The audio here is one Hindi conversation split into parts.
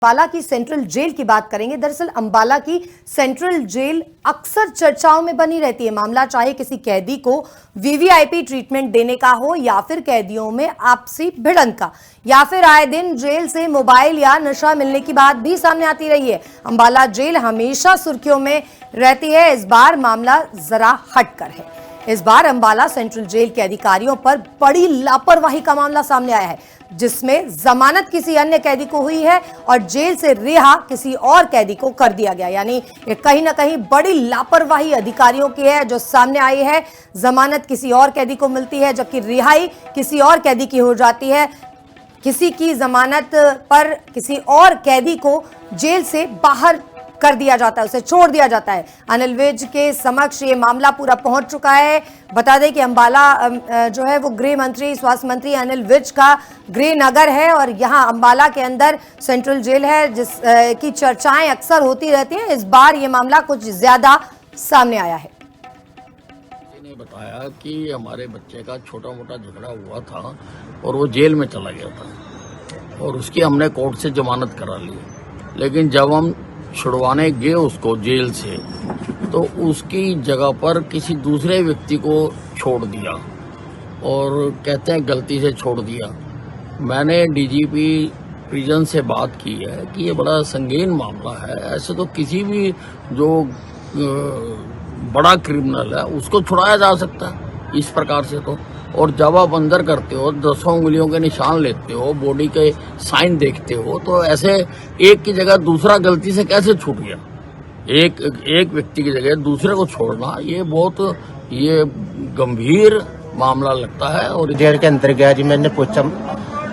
अंबाला की सेंट्रल जेल की बात करेंगे। दरअसल अंबाला की सेंट्रल जेल अक्सर चर्चाओं में बनी रहती है। मामला चाहे किसी कैदी को वीवीआईपी ट्रीटमेंट देने का हो या फिर कैदियों में आपसी भिड़ंत का, या फिर आए दिन जेल से मोबाइल या नशा मिलने की बात भी सामने आती रही है। अंबाला जेल हमेशा सुर्खियों में रहती है। इस बार मामला जरा हटकर है। इस बार अंबाला सेंट्रल जेल के अधिकारियों पर बड़ी लापरवाही का मामला सामने आया है, जिसमें जमानत किसी अन्य कैदी को हुई है और जेल से रिहा किसी और कैदी को कर दिया गया। यानी ये कहीं ना कहीं बड़ी लापरवाही अधिकारियों की है जो सामने आई है। जमानत किसी और कैदी को मिलती है जबकि रिहाई किसी और कैदी की हो जाती है। किसी की जमानत पर किसी और कैदी को जेल से बाहर कर दिया जाता है, उसे छोड़ दिया जाता है। अनिल विज के समक्ष ये मामला पूरा पहुंच चुका है। बता दें कि अंबाला जो है वो गृह मंत्री, स्वास्थ्य मंत्री अनिल विज का गृह नगर है और यहाँ अंबाला के अंदर सेंट्रल जेल है जिस की चर्चाएं अक्सर होती रहती हैं। इस बार ये मामला कुछ ज्यादा सामने आया है। ने बताया कि हमारे बच्चे का छोटा मोटा झगड़ा हुआ था और वो जेल में चला गया था और उसकी हमने कोर्ट से जमानत करा ली, लेकिन जब हम छुड़वाने गए उसको जेल से तो उसकी जगह पर किसी दूसरे व्यक्ति को छोड़ दिया और कहते हैं गलती से छोड़ दिया। मैंने डीजीपी प्रिजन से बात की है कि ये बड़ा संगीन मामला है। ऐसे तो किसी भी जो बड़ा क्रिमिनल है उसको छुड़ाया जा सकता है इस प्रकार से तो। और जब आप अंदर करते हो, 10 उंगलियों के निशान लेते हो, बॉडी के साइन देखते हो, तो ऐसे एक की जगह दूसरा गलती से कैसे छूट गया? एक व्यक्ति की जगह दूसरे को छोड़ना ये बहुत गंभीर मामला लगता है। और जेल के अंदर गया जी, मैंने पूछा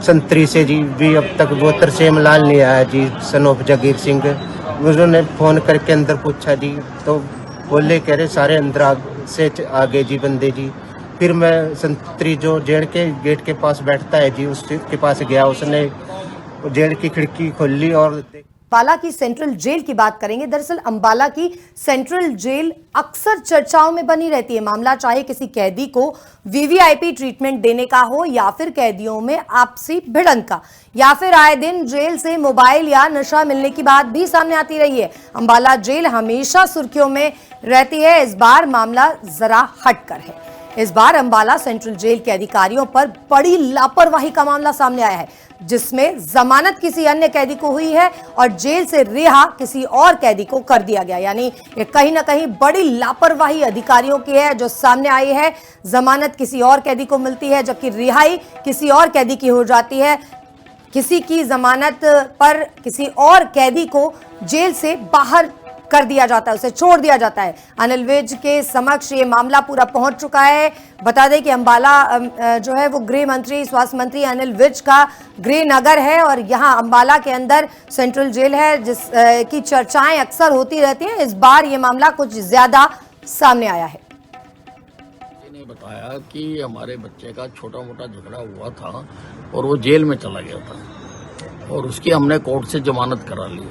संतरी से जी भी अब तक वो तरसेम लाल नहीं आया जी, सनोफ जगीर सिंह। उन्होंने फोन करके अंदर पूछा जी तो बोले कह रहे सारे अंदर से आ गए जी बंदे जी। फिर मैं संतरी जो जेल के गेट के पास बैठता है जी उसके पास गया, उसने जेल की खिड़की खोली और अंबाला की सेंट्रल जेल की बात करेंगे। दरअसल अंबाला की सेंट्रल जेल अक्सर चर्चाओं में बनी रहती है। मामला चाहे किसी कैदी को वीवीआईपी ट्रीटमेंट देने का हो या फिर कैदियों में आपसी भिड़ंत का, या फिर आए दिन जेल से मोबाइल या नशा मिलने की बात भी सामने आती रही है। अंबाला जेल हमेशा सुर्खियों में रहती है। इस बार मामला जरा हटकर है। इस बार अंबाला सेंट्रल जेल के अधिकारियों पर बड़ी लापरवाही का मामला सामने आया है, जिसमें जमानत किसी अन्य कैदी को हुई है और जेल से रिहा किसी और कैदी को कर दिया गया। यानी ये कहीं ना कहीं बड़ी लापरवाही अधिकारियों की है जो सामने आई है। जमानत किसी और कैदी को मिलती है जबकि रिहाई किसी और कैदी की हो जाती है। किसी की जमानत पर किसी और कैदी को जेल से बाहर कर दिया जाता है, उसे छोड़ दिया जाता है। अनिल विज के समक्ष ये मामला पूरा पहुंच चुका है। बता दें कि अंबाला जो है वो गृह मंत्री, स्वास्थ्य मंत्री अनिल विज का गृह नगर है और यहाँ अंबाला के अंदर सेंट्रल जेल है जिस की चर्चाएं अक्सर होती रहती हैं। इस बार ये मामला कुछ ज्यादा सामने आया है। ने बताया कि हमारे बच्चे का छोटा मोटा झगड़ा हुआ था और वो जेल में चला गया था और उसकी हमने कोर्ट से जमानत करा ली,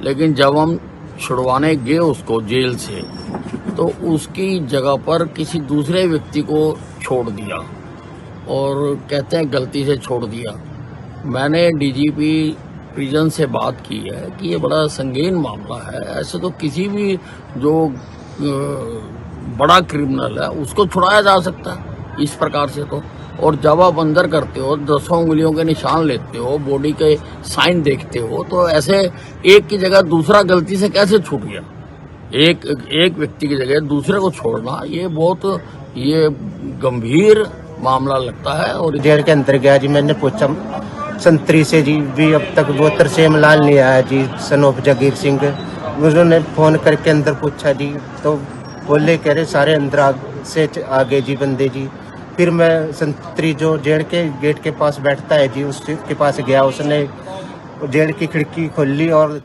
लेकिन जब हम छुड़वाने गए उसको जेल से तो उसकी जगह पर किसी दूसरे व्यक्ति को छोड़ दिया और कहते हैं गलती से छोड़ दिया। मैंने डीजीपी प्रिजन से बात की है कि ये बड़ा संगीन मामला है। ऐसे तो किसी भी जो बड़ा क्रिमिनल है उसको छुड़ाया जा सकता है इस प्रकार से तो। और जब आप अंदर करते हो, 10 उंगलियों के निशान लेते हो, बॉडी के साइन देखते हो, तो ऐसे एक की जगह दूसरा गलती से कैसे छूट गया? एक व्यक्ति की जगह दूसरे को छोड़ना ये बहुत गंभीर मामला लगता है। और जेल के अंदर गया जी, मैंने पूछा संतरी से जी भी अब तक वो तरसेम लाल नहीं आया जी, सनोफ जगीर सिंह। उन्होंने फोन करके अंदर पूछा जी तो बोले कह रहे सारे अंदर से आ गए जी बंदे जी। फिर मैं संतरी जो जेल के गेट के पास बैठता है जी उसके पास गया, उसने जेल की खिड़की खोली और